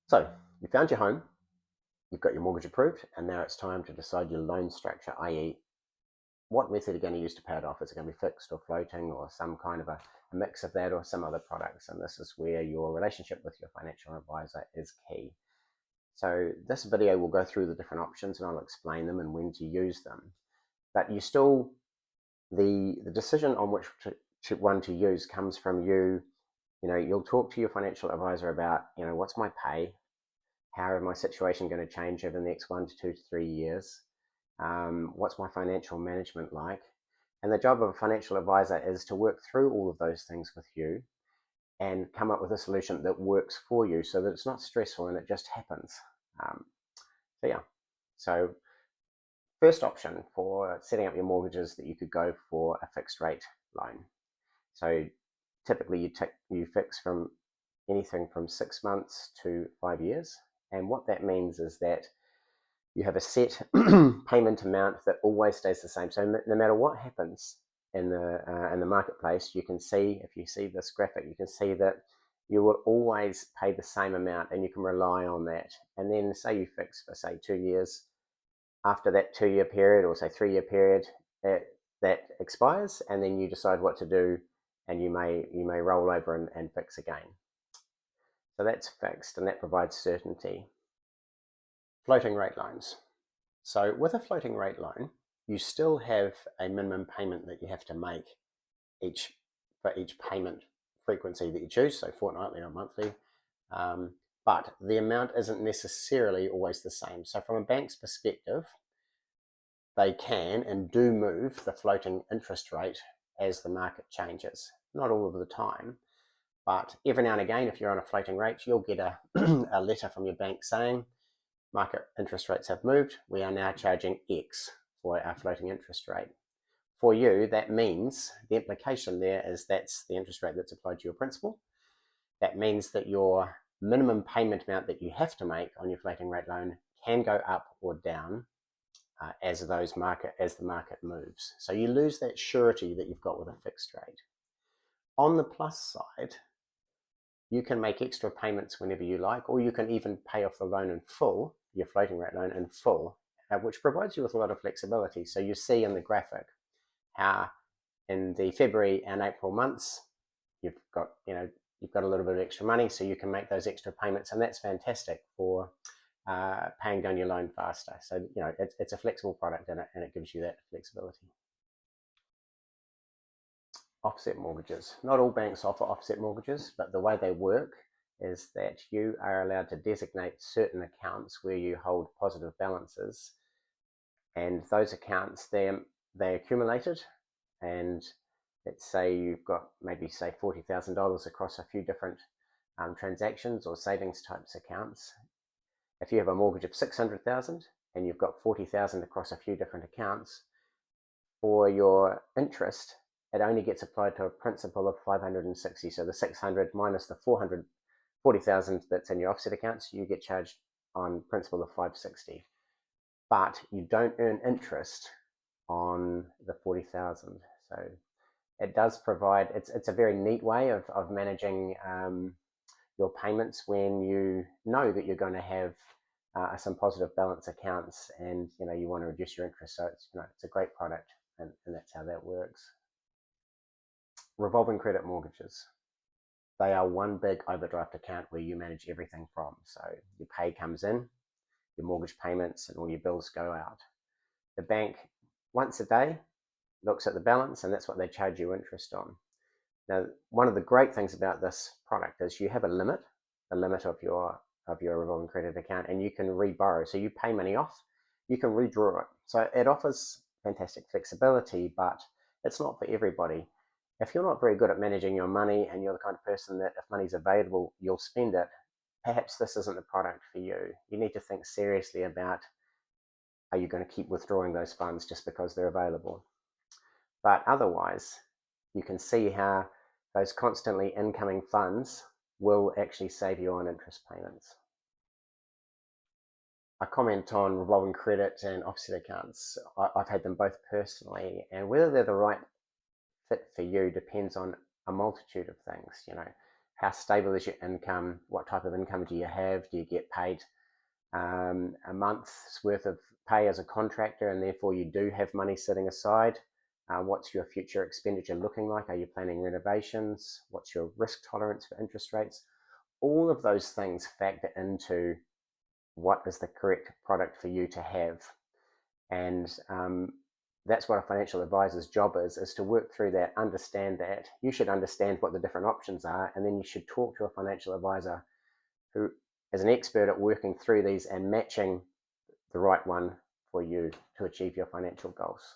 So you found your home, you've got your mortgage approved, and now it's time to decide your loan structure, i.e. what method you're going to use to pay it off. Is it going to be fixed or floating or some kind of a mix of that or some other products? And this is where your relationship with your financial advisor is key. So this video will go through the different options and I'll explain them and when to use them. But you still, the decision on which one to use comes from you. You'll talk to your financial advisor about, what's my pay? How is my situation going to change over the next 1 to 2 to 3 years? What's my financial management like? And the job of a financial advisor is to work through all of those things with you and come up with a solution that works for you so that it's not stressful and it just happens. So first option for setting up your mortgages that you could go for a fixed rate loan. So typically you fix from anything from 6 months to 5 years. And what that means is that you have a set payment amount that always stays the same. So no matter what happens in the marketplace, you can see, if you see this graphic, you can see that you will always pay the same amount and you can rely on that. And then say you fix for say 2 years, after that 2-year period or say 3-year period, that expires, and then you decide what to do, and you may roll over and fix again. So that's fixed, and that provides certainty. Floating rate loans. So with a floating rate loan, you still have a minimum payment that you have to make for each payment frequency that you choose, so fortnightly or monthly. But the amount isn't necessarily always the same. So from a bank's perspective, they can and do move the floating interest rate as the market changes. Not all of the time, but every now and again, if you're on a floating rate, you'll get a, a letter from your bank saying, market interest rates have moved. We are now charging X for our floating interest rate. For you, that means the implication there is that's the interest rate that's applied to your principal. That means that your minimum payment amount that you have to make on your floating rate loan can go up or down as the market moves. So you lose that surety that you've got with a fixed rate. On the plus side, you can make extra payments whenever you like, or you can even pay off the loan in full, your floating rate loan in full, which provides you with a lot of flexibility. So you see in the graphic how in the February and April months, you've got a little bit of extra money, so you can make those extra payments, and that's fantastic for paying down your loan faster. So it's a flexible product, and it gives you that flexibility. Offset mortgages. Not all banks offer offset mortgages, but the way they work is that you are allowed to designate certain accounts where you hold positive balances, and those accounts they accumulated, and let's say you've got maybe say $40,000 across a few different transactions or savings types accounts. If you have a mortgage of $600,000 and you've got $40,000 across a few different accounts, for your interest, it only gets applied to a principal of 560. So the 600 minus the 40,000 that's in your offset accounts, you get charged on principal of 560. But you don't earn interest on the 40,000. So it does provide, it's a very neat way of managing your payments when you know that you're going to have some positive balance accounts, and you want to reduce your interest. So it's a great product, and that's how that works. Revolving credit mortgages. They are one big overdraft account where you manage everything from. So your pay comes in, your mortgage payments, and all your bills go out. The bank, once a day, looks at the balance, and that's what they charge you interest on. Now, one of the great things about this product is you have a limit of your revolving credit account, and you can re-borrow. So you pay money off, you can redraw it. So it offers fantastic flexibility, but it's not for everybody. If you're not very good at managing your money and you're the kind of person that if money's available, you'll spend it, perhaps this isn't the product for you. You need to think seriously about, are you going to keep withdrawing those funds just because they're available? But otherwise, you can see how those constantly incoming funds will actually save you on interest payments. A comment on revolving credit and offset accounts. I've had them both personally, and whether they're the right fit for you depends on a multitude of things. how stable is your income, what type of income do you have, do you get paid a month's worth of pay as a contractor, and therefore you do have money sitting aside. What's your future expenditure looking like? Are you planning renovations? What's your risk tolerance for interest rates? All of those things factor into what is the correct product for you to have. And that's what a financial advisor's job is to work through that, understand that. You should understand what the different options are, and then you should talk to a financial advisor who is an expert at working through these and matching the right one for you to achieve your financial goals.